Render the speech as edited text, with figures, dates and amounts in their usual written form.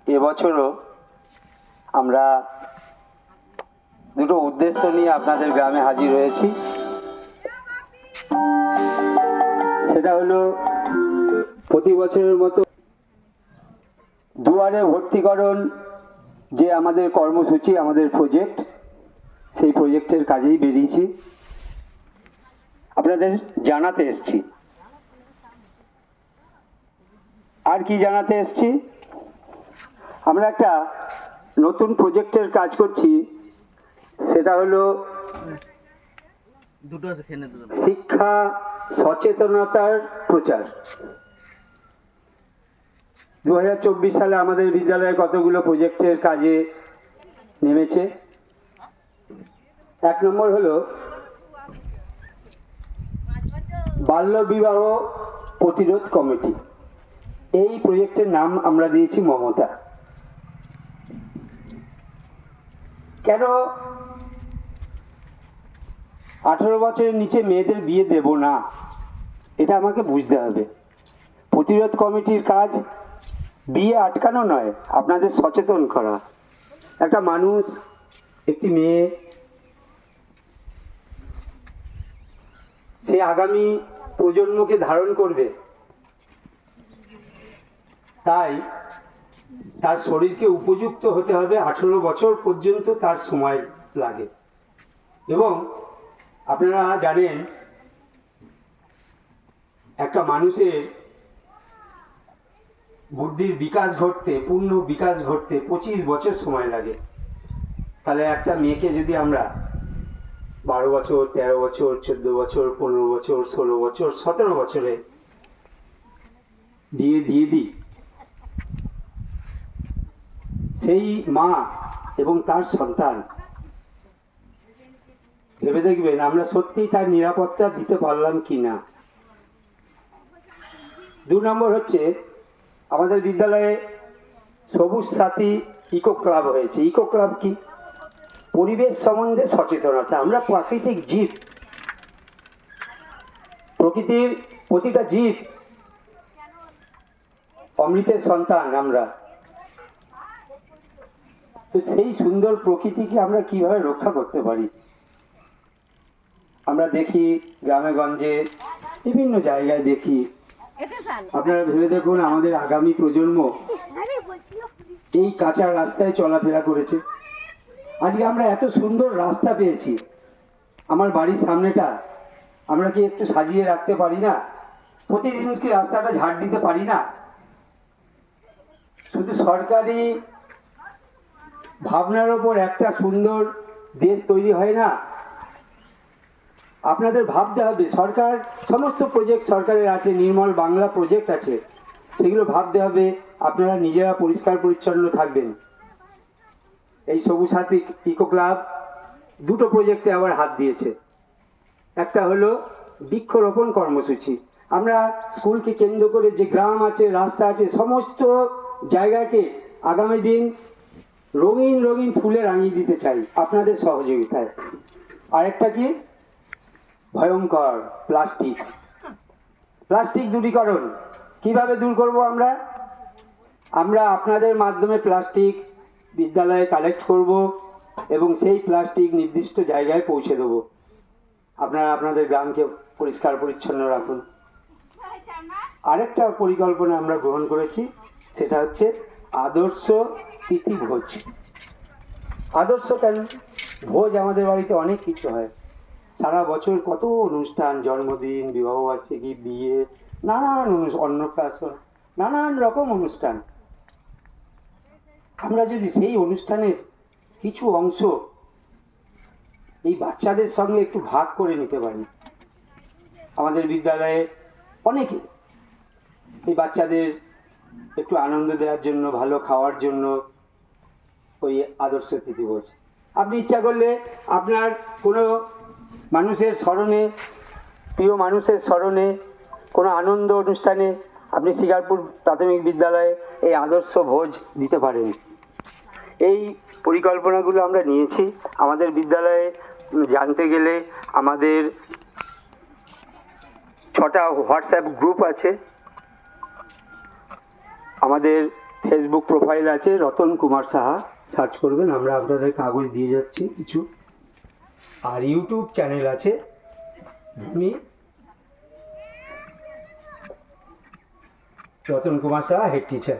এবছরও আমরা দুটো উদ্দেশ্য নিয়ে আপনাদের গ্রামে হাজির হয়েছি। সেটা হলো প্রতি বছরের মতো দুয়ারে ভর্তিকরণ যে আমাদের কর্মসূচি, আমাদের প্রজেক্ট, সেই প্রজেক্টের কাজেই বেরিয়েছি, আপনাদের জানাতে এসছি। আর কি জানাতে এসছি, আমরা একটা নতুন প্রজেক্টের কাজ করছি। সেটা হলো শিক্ষা সচেতনতার প্রচার। 2024 সালে আমাদের বিদ্যালয়ে কতগুলো প্রজেক্টের কাজে নেমেছে। 1 নম্বর হলো বাল্যবিবাহ প্রতিরোধ কমিটি। এই প্রজেক্টের নাম আমরা দিয়েছি মমতা। কেন 18 বছরের নিচে মেয়েদের বিয়ে দেব না, এটা আমাকে বুঝতে হবে। প্রতিরোধ কমিটির কাজ বিয়ে আটকানো নয়, আপনাদের সচেতন করা। একটা মানুষ, একটি মেয়ে, সে আগামী প্রজন্মকে ধারণ করবে, তাই তার শরীরকে উপযুক্ত হতে হবে। 18 বছর পর্যন্ত তার সময় লাগে। এবং আপনারা জানেন, একটা মানুষের বুদ্ধির বিকাশ ঘটতে, পূর্ণ বিকাশ ঘটতে 25 বছর সময় লাগে। তাহলে একটা মেয়েকে যদি আমরা 12 বছর, 13 বছর, 14 বছর, 15 বছর, 16 বছর, 17 বছরে দিয়ে দিই, সেই মা এবং তার সন্তান ভেবে দেখবেন আমরা সত্যিই তার নিরাপত্তা দিতে পারলাম কিনা। 2 নম্বর হচ্ছে, আমাদের বিদ্যালয়ে সবুজ সাথী ইকো ক্লাব হয়েছে। ইকো ক্লাব কি? পরিবেশ সম্বন্ধে সচেতনতা। আমরা প্রাকৃতিক জীব, প্রকৃতির প্রতিটা জীব অমৃতের সন্তান আমরা। তো সেই সুন্দর প্রকৃতিকে আমরা কিভাবে রক্ষা করতে পারি? আমরা দেখি গ্রামে গঞ্জে বিভিন্ন জায়গায় দেখি। আপনারা ভেবে দেখুন, আমাদের আগামী প্রজন্ম এই কাঁচা রাস্তায় চলাফেরা করেছে। আজকে আমরা এত সুন্দর রাস্তা পেয়েছি। আমার বাড়ির সামনেটা আমরা কি একটু সাজিয়ে রাখতে পারি না? প্রতিদিন কি রাস্তাটা ঝাড় দিতে পারি না? শুধু সরকারি ভাবনার ওপর একটা সুন্দর দেশ তৈরি হয় না। আপনাদের ভাবতে হবে। সরকার সমস্ত প্রজেক্ট সরকারের আছে, নির্মল বাংলা প্রজেক্ট আছে, সেগুলো ভাবতে হবে। আপনারা নিজেরা পরিষ্কার পরিচ্ছন্ন থাকবেন। এই সবুজ সাথী ইকো ক্লাব 2টো প্রজেক্টে আবার হাত দিয়েছে। একটা হলো বৃক্ষরোপণ কর্মসূচি। আমরা স্কুলকে কেন্দ্র করে যে গ্রাম আছে, রাস্তা আছে, সমস্ত জায়গাকে আগামী দিন রঙিন রঙিন ফুলে রাঙিয়ে দিতে চাই আপনাদের সহযোগিতায়। আরেকটা কি? ভয়ঙ্কর প্লাস্টিক। প্লাস্টিক দূরীকরণ কিভাবে দূর করব আমরা? আমরা আপনাদের মাধ্যমে প্লাস্টিক বিদ্যালয়ে কালেক্ট করব এবং সেই প্লাস্টিক নির্দিষ্ট জায়গায় পৌঁছে দেব। আপনারা আপনাদের গ্রামকে পরিষ্কার পরিচ্ছন্ন রাখুন। আরেকটা পরিকল্পনা আমরা গ্রহণ করেছি, সেটা হচ্ছে আদর্শ তিথি ভোজ। আদর্শ কেন? ভোজ আমাদের বাড়িতে অনেক কিছু হয়। সারা বছর কত অনুষ্ঠান, জন্মদিন, বিবাহবার্ষিকী, বিয়ে, নানান অন্নপ্রাশন, নানান রকম অনুষ্ঠান। আমরা যদি সেই অনুষ্ঠানের কিছু অংশ এই বাচ্চাদের সঙ্গে একটু ভাগ করে নিতে পারি। আমাদের বিদ্যালয়ে অনেকে এই বাচ্চাদের একটু আনন্দ দেওয়ার জন্য, ভালো খাওয়ার জন্য ওই আদর্শ তিথি ভোজ। আপনি ইচ্ছা করলে আপনার কোনো মানুষের স্মরণে, প্রিয় মানুষের স্মরণে, কোনো আনন্দ অনুষ্ঠানে আপনি শিকারপুর প্রাথমিক বিদ্যালয়ে এই আদর্শ ভোজ দিতে পারেন। এই পরিকল্পনাগুলো আমরা নিয়েছি। আমাদের বিদ্যালয়ে জানতে গেলে আমাদের 6টা হোয়াটসঅ্যাপ গ্রুপ আছে, আমাদের ফেসবুক প্রোফাইল আছে রতন কুমার সাহা, সার্চ করবেন, আমরা আপনাদের কাগজ দিয়ে যাচ্ছি কিছু। আর ইউটিউব চ্যানেল আছে, আমি রতন কুমার সাহা, হেড টিচার।